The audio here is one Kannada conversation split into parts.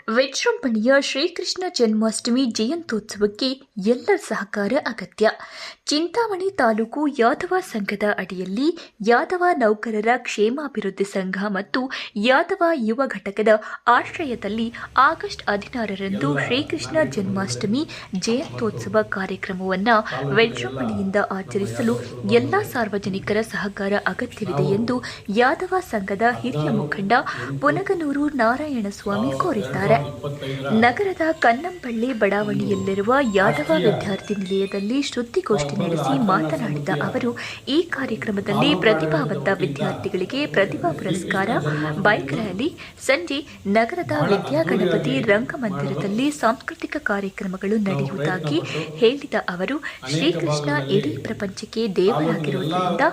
ವಿಜೃಂಭಣೆಯ ಶ್ರೀಕೃಷ್ಣ ಜನ್ಮಾಷ್ಟಮಿ ಜಯಂತ್ಯೋತ್ಸವಕ್ಕೆ ಎಲ್ಲರ ಸಹಕಾರ ಅಗತ್ಯ. ಚಿಂತಾಮಣಿ ತಾಲೂಕು ಯಾದವ ಸಂಘದ ಅಡಿಯಲ್ಲಿ ಯಾದವ ನೌಕರರ ಕ್ಷೇಮಾಭಿವೃದ್ಧಿ ಸಂಘ ಮತ್ತು ಯಾದವ ಯುವ ಘಟಕದ ಆಶ್ರಯದಲ್ಲಿ ಆಗಸ್ಟ್ 16ರಂದು ಶ್ರೀಕೃಷ್ಣ ಜನ್ಮಾಷ್ಟಮಿ ಜಯಂತ್ಯೋತ್ಸವ ಕಾರ್ಯಕ್ರಮವನ್ನು ವಿಜೃಂಭಣೆಯಿಂದ ಆಚರಿಸಲು ಎಲ್ಲ ಸಾರ್ವಜನಿಕರ ಸಹಕಾರ ಅಗತ್ಯವಿದೆ ಎಂದು ಯಾದವ ಸಂಘದ ಹಿರಿಯ ಮುಖಂಡ ಪುನಗನೂರು ನಾರಾಯಣಸ್ವಾಮಿ ಕೋರಿದ್ದಾರೆ. ನಗರದ ಕನ್ನಂಪಳ್ಳಿ ಬಡಾವಣೆಯಲ್ಲಿರುವ ಯಾದವ ವಿದ್ಯಾರ್ಥಿ ನಿಲಯದಲ್ಲಿ ಸುದ್ದಿಗೋಷ್ಠಿ ನಡೆಸಿ ಮಾತನಾಡಿದ ಅವರು, ಈ ಕಾರ್ಯಕ್ರಮದಲ್ಲಿ ಪ್ರತಿಭಾವಂತ ವಿದ್ಯಾರ್ಥಿಗಳಿಗೆ ಪ್ರತಿಭಾ ಪುರಸ್ಕಾರ, ಬೈಕ್ ರ್ಯಾಲಿ, ಸಂಜೆ ನಗರದ ವಿದ್ಯಾಗಣಪತಿ ರಂಗಮಂದಿರದಲ್ಲಿ ಸಾಂಸ್ಕೃತಿಕ ಕಾರ್ಯಕ್ರಮಗಳು ನಡೆಯುವುದಾಗಿ ಹೇಳಿದ ಅವರು, ಶ್ರೀಕೃಷ್ಣ ಇಡೀ ಪ್ರಪಂಚಕ್ಕೆ ದೇವರಾಗಿರುವುದರಿಂದ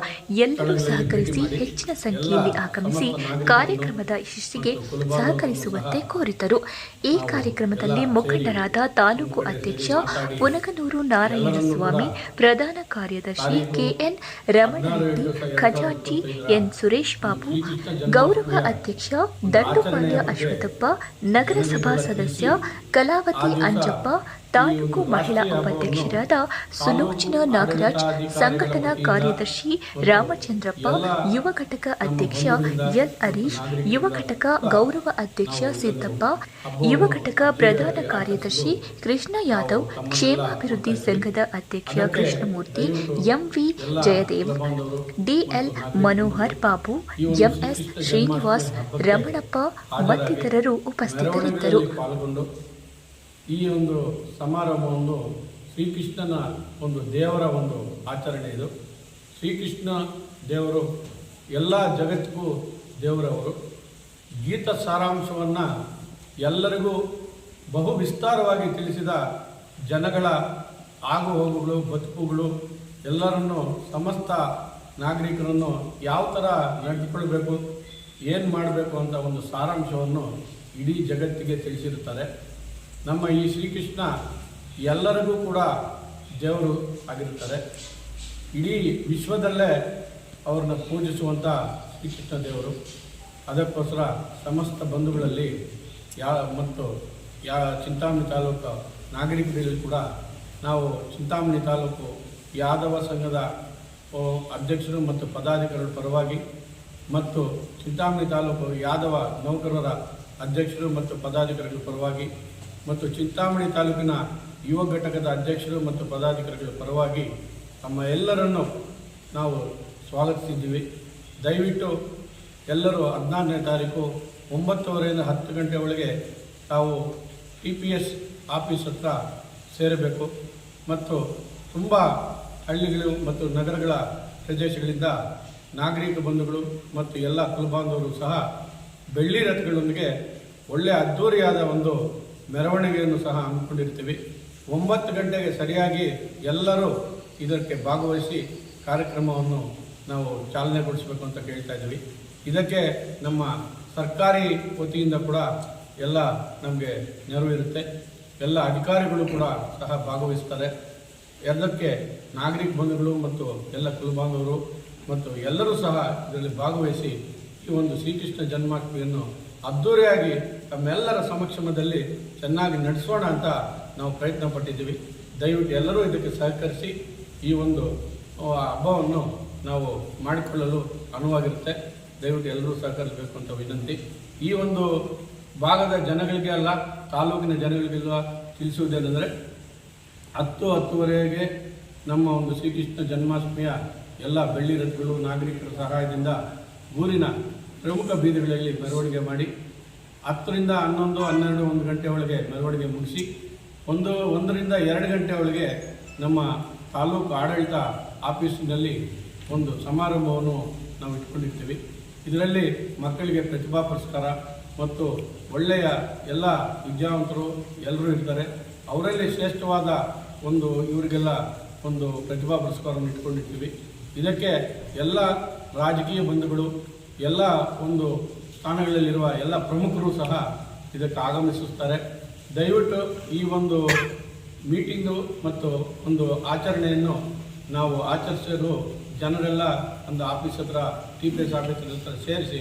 ಎಲ್ಲರೂ ಸಹಕರಿಸಿ ಹೆಚ್ಚಿನ ಸಂಖ್ಯೆಯಲ್ಲಿ ಆಗಮಿಸಿ ಕಾರ್ಯಕ್ರಮದ ಯಶಸ್ಸಿಗೆ ಸಹಕರಿಸುವಂತೆ ಕೋರಿದರು. ಈ ಕಾರ್ಯಕ್ರಮದಲ್ಲಿ ಮುಖಂಡರಾದ ತಾಲೂಕು ಅಧ್ಯಕ್ಷ ಪುನಗನೂರು ನಾರಾಯಣಸ್ವಾಮಿ, ಪ್ರಧಾನ ಕಾರ್ಯದರ್ಶಿ ಕೆಎನ್ ರಮಣರೆಡ್ಡಿ, ಖಜಾಂಚಿ ಎನ್ ಸುರೇಶ್ ಬಾಬು, ಗೌರವ ಅಧ್ಯಕ್ಷ ದಂಡುಪಾಳ್ಯ ಅಶ್ವಥಪ್ಪ, ನಗರಸಭಾ ಸದಸ್ಯ ಕಲಾವತಿ ಅಂಜಪ್ಪ, ತಾಲೂಕು ಮಹಿಳಾ ಉಪಾಧ್ಯಕ್ಷರಾದ ಸುಲೋಚನಾ ನಾಗರಾಜ್, ಸಂಘಟನಾ ಕಾರ್ಯದರ್ಶಿ ರಾಮಚಂದ್ರಪ್ಪ, ಯುವ ಘಟಕ ಅಧ್ಯಕ್ಷ ಎಲ್ ಹರೀಶ್, ಯುವ ಘಟಕ ಗೌರವ ಅಧ್ಯಕ್ಷ ಸಿದ್ದಪ್ಪ, ಯುವ ಘಟಕ ಪ್ರಧಾನ ಕಾರ್ಯದರ್ಶಿ ಕೃಷ್ಣ ಯಾದವ್, ಕ್ಷೇಮಾಭಿವೃದ್ಧಿ ಸಂಘದ ಅಧ್ಯಕ್ಷ Krishnamurthy, M V Jayadev, D L Manohar Babu, M S Srinivas, Ramanappa ಮತ್ತಿತರರು ಉಪಸ್ಥಿತರಿದ್ದರು. ಈ ಒಂದು ಸಮಾರಂಭವನ್ನು ಶ್ರೀಕೃಷ್ಣನ ಒಂದು ದೇವರ ಒಂದು ಆಚರಣೆ ಇದು. ಶ್ರೀಕೃಷ್ಣ ದೇವರು ಎಲ್ಲ ಜಗತ್ತಿಗೂ ದೇವರವರು. ಗೀತ ಸಾರಾಂಶವನ್ನು ಎಲ್ಲರಿಗೂ ಬಹು ವಿಸ್ತಾರವಾಗಿ ತಿಳಿಸಿದ ಜನಗಳ ಆಗು ಹೋಗುಗಳು, ಬದುಕುಗಳು, ಎಲ್ಲರನ್ನು ಸಮಸ್ತ ನಾಗರಿಕರನ್ನು ಯಾವ ಥರ ನಡೆದುಕೊಳ್ಬೇಕು, ಏನು ಮಾಡಬೇಕು ಅಂತ ಒಂದು ಸಾರಾಂಶವನ್ನು ಇಡೀ ಜಗತ್ತಿಗೆ ತಿಳಿಸಿರುತ್ತಾರೆ. ನಮ್ಮ ಈ ಶ್ರೀಕೃಷ್ಣ ಎಲ್ಲರಿಗೂ ಕೂಡ ದೇವರು ಆಗಿರುತ್ತಾರೆ. ಇಡೀ ವಿಶ್ವದಲ್ಲೇ ಅವ್ರನ್ನ ಪೂಜಿಸುವಂಥ ಶ್ರೀಕೃಷ್ಣ ದೇವರು. ಅದಕ್ಕೋಸ್ಕರ ಸಮಸ್ತ ಬಂಧುಗಳಲ್ಲಿ ಮತ್ತು ಚಿಂತಾಮಣಿ ತಾಲೂಕು ನಾಗರಿಕರಲ್ಲಿ ಕೂಡ ನಾವು ಚಿಂತಾಮಣಿ ತಾಲೂಕು ಯಾದವ ಸಂಘದ ಅಧ್ಯಕ್ಷರು ಮತ್ತು ಪದಾಧಿಕಾರಿಗಳ ಪರವಾಗಿ ಮತ್ತು ಚಿಂತಾಮಣಿ ತಾಲೂಕು ಯಾದವ ನೌಕರರ ಅಧ್ಯಕ್ಷರು ಮತ್ತು ಪದಾಧಿಕಾರಿಗಳ ಪರವಾಗಿ ಮತ್ತು ಚಿಂತಾಮಣಿ ತಾಲೂಕಿನ ಯುವ ಘಟಕದ ಅಧ್ಯಕ್ಷರು ಮತ್ತು ಪದಾಧಿಕಾರಿಗಳ ಪರವಾಗಿ ತಮ್ಮ ಎಲ್ಲರನ್ನು ನಾವು ಸ್ವಾಗತಿಸಿದ್ದೀವಿ. ದಯವಿಟ್ಟು ಎಲ್ಲರೂ 14ನೇ ತಾರೀಕು 9:30ರಿಂದ 10 ಗಂಟೆ ಒಳಗೆ ತಾವು TPS ಆಫೀಸ್ ಹತ್ರ ಸೇರಬೇಕು. ಮತ್ತು ತುಂಬ ಹಳ್ಳಿಗಳು ಮತ್ತು ನಗರಗಳ ಪ್ರದೇಶಗಳಿಂದ ನಾಗರಿಕ ಬಂಧುಗಳು ಮತ್ತು ಎಲ್ಲ ಕುಲಬಾಂಧವರು ಸಹ ಬೆಳ್ಳಿ ರಥಗಳೊಂದಿಗೆ ಒಳ್ಳೆಯ ಅದ್ಧೂರಿಯಾದ ಒಂದು ಮೆರವಣಿಗೆಯನ್ನು ಸಹ ಹಮ್ಮಿಕೊಂಡಿರ್ತೀವಿ. 9 ಗಂಟೆಗೆ ಸರಿಯಾಗಿ ಎಲ್ಲರೂ ಇದಕ್ಕೆ ಭಾಗವಹಿಸಿ ಕಾರ್ಯಕ್ರಮವನ್ನು ನಾವು ಚಾಲನೆಗೊಳಿಸಬೇಕು ಅಂತ ಕೇಳ್ತಾ ಇದ್ದೀವಿ. ಇದಕ್ಕೆ ನಮ್ಮ ಸರ್ಕಾರಿ ವತಿಯಿಂದ ಕೂಡ ಎಲ್ಲ ನಮಗೆ ನೆರವಿರುತ್ತೆ. ಎಲ್ಲ ಅಧಿಕಾರಿಗಳು ಕೂಡ ಸಹ ಭಾಗವಹಿಸ್ತಾರೆ. ಎಲ್ಲಕ್ಕೆ ನಾಗರಿಕ ಬಂಧುಗಳು ಮತ್ತು ಎಲ್ಲ ಕುಲಬಾಂಧವರು ಮತ್ತು ಎಲ್ಲರೂ ಸಹ ಇದರಲ್ಲಿ ಭಾಗವಹಿಸಿ ಈ ಒಂದು ಶ್ರೀಕೃಷ್ಣ ಜನ್ಮಾಷ್ಟಮಿಯನ್ನು ಅದ್ಧೂರಿಯಾಗಿ ತಮ್ಮೆಲ್ಲರ ಸಮಕ್ಷಮದಲ್ಲಿ ಚೆನ್ನಾಗಿ ನಡೆಸೋಣ ಅಂತ ನಾವು ಪ್ರಯತ್ನ ಪಟ್ಟಿದ್ದೀವಿ. ದಯವಿಟ್ಟು ಎಲ್ಲರೂ ಇದಕ್ಕೆ ಸಹಕರಿಸಿ ಈ ಒಂದು ಹಬ್ಬವನ್ನು ನಾವು ಮಾಡಿಕೊಳ್ಳಲು ಅನುವಾಗಿರುತ್ತೆ. ದಯವಿಟ್ಟು ಎಲ್ಲರೂ ಸಹಕರಿಸಬೇಕು ಅಂತ ವಿನಂತಿ. ಈ ಒಂದು ಭಾಗದ ಜನಗಳಿಗೆ ಅಲ್ಲ, ತಾಲೂಕಿನ ಜನಗಳಿಗೆಲ್ಲ ತಿಳಿಸುವುದೇನೆಂದರೆ 10:10ವರೆಗೆ ನಮ್ಮ ಒಂದು ಶ್ರೀಕೃಷ್ಣ ಜನ್ಮಾಷ್ಟಮಿಯ ಎಲ್ಲ ಬೆಳ್ಳಿ ರಥಗಳು ನಾಗರಿಕರ ಸಹಾಯದಿಂದ ಊರಿನ ಪ್ರಮುಖ ಬೀದಿಗಳಲ್ಲಿ ಮೆರವಣಿಗೆ ಮಾಡಿ 10ರಿಂದ 11, 12, 1 ಗಂಟೆ ಒಳಗೆ ಮೆರವಣಿಗೆ ಮುಗಿಸಿ 1ರಿಂದ 2 ಗಂಟೆ ಒಳಗೆ ನಮ್ಮ ತಾಲೂಕು ಆಡಳಿತ ಆಫೀಸಿನಲ್ಲಿ ಒಂದು ಸಮಾರಂಭವನ್ನು ನಾವು ಇಟ್ಕೊಂಡಿರ್ತೀವಿ. ಇದರಲ್ಲಿ ಮಕ್ಕಳಿಗೆ ಪ್ರತಿಭಾ ಪುರಸ್ಕಾರ ಮತ್ತು ಒಳ್ಳೆಯ ಎಲ್ಲ ವಿದ್ಯಾವಂತರು ಎಲ್ಲರೂ ಇರ್ತಾರೆ. ಅವರಲ್ಲಿ ಶ್ರೇಷ್ಠವಾದ ಒಂದು ಇವರಿಗೆಲ್ಲ ಒಂದು ಪ್ರತಿಭಾ ಪುರಸ್ಕಾರವನ್ನು ಇಟ್ಕೊಂಡಿರ್ತೀವಿ. ಇದಕ್ಕೆ ಎಲ್ಲ ರಾಜಕೀಯ ಬಂಧುಗಳು, ಎಲ್ಲ ಒಂದು ಸ್ಥಾನಗಳಲ್ಲಿರುವ ಎಲ್ಲ ಪ್ರಮುಖರು ಸಹ ಇದಕ್ಕೆ ಆಗಮಿಸುತ್ತಾರೆ. ದಯವಿಟ್ಟು ಈ ಒಂದು ಮೀಟಿಂಗು ಮತ್ತು ಒಂದು ಆಚರಣೆಯನ್ನು ನಾವು ಆಚರಿಸಲು ಜನರೆಲ್ಲ ಒಂದು ಆಫೀಸ್ ಹತ್ರ TPS ಆಫೀಸ್ ಹತ್ರ ಸೇರಿಸಿ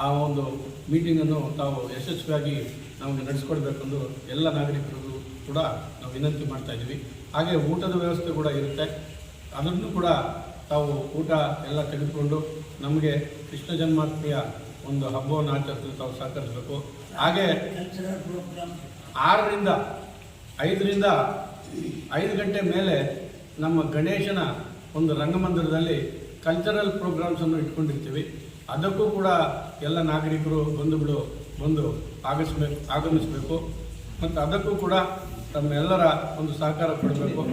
ಆ ಒಂದು ಮೀಟಿಂಗನ್ನು ತಾವು ಯಶಸ್ವಿಯಾಗಿ ನಮಗೆ ನಡೆಸ್ಕೊಡ್ಬೇಕೆಂದು ಎಲ್ಲ ನಾಗರಿಕರಿಗೂ ಕೂಡ ನಾವು ವಿನಂತಿ ಮಾಡ್ತಾ ಇದ್ದೀವಿ. ಹಾಗೆ ಊಟದ ವ್ಯವಸ್ಥೆ ಕೂಡ ಇರುತ್ತೆ, ಅದನ್ನು ಕೂಡ ತಾವು ಊಟ ಎಲ್ಲ ತೆಗೆದುಕೊಂಡು ನಮಗೆ ಕೃಷ್ಣ ಜನ್ಮಾಷ್ಟಮಿಯ ಒಂದು ಹಬ್ಬವನ್ನು ಆಚರಿಸಲು ತಾವು ಸಹಕರಿಸಬೇಕು. ಹಾಗೆ 6ರಿಂದ 5 ಗಂಟೆ ಮೇಲೆ ನಮ್ಮ ಗಣೇಶನ ಒಂದು ರಂಗಮಂದಿರದಲ್ಲಿ ಕಲ್ಚರಲ್ ಪ್ರೋಗ್ರಾಮ್ಸನ್ನು ಇಟ್ಕೊಂಡಿರ್ತೀವಿ. ಅದಕ್ಕೂ ಕೂಡ ಎಲ್ಲ ನಾಗರಿಕರು ಬಂಧುಗಳು ಬಂದು ಆಗಮಿಸಬೇಕು ಮತ್ತು ಅದಕ್ಕೂ ಕೂಡ ತಮ್ಮೆಲ್ಲರ ಒಂದು ಸಹಕಾರ ಕೊಡಬೇಕು.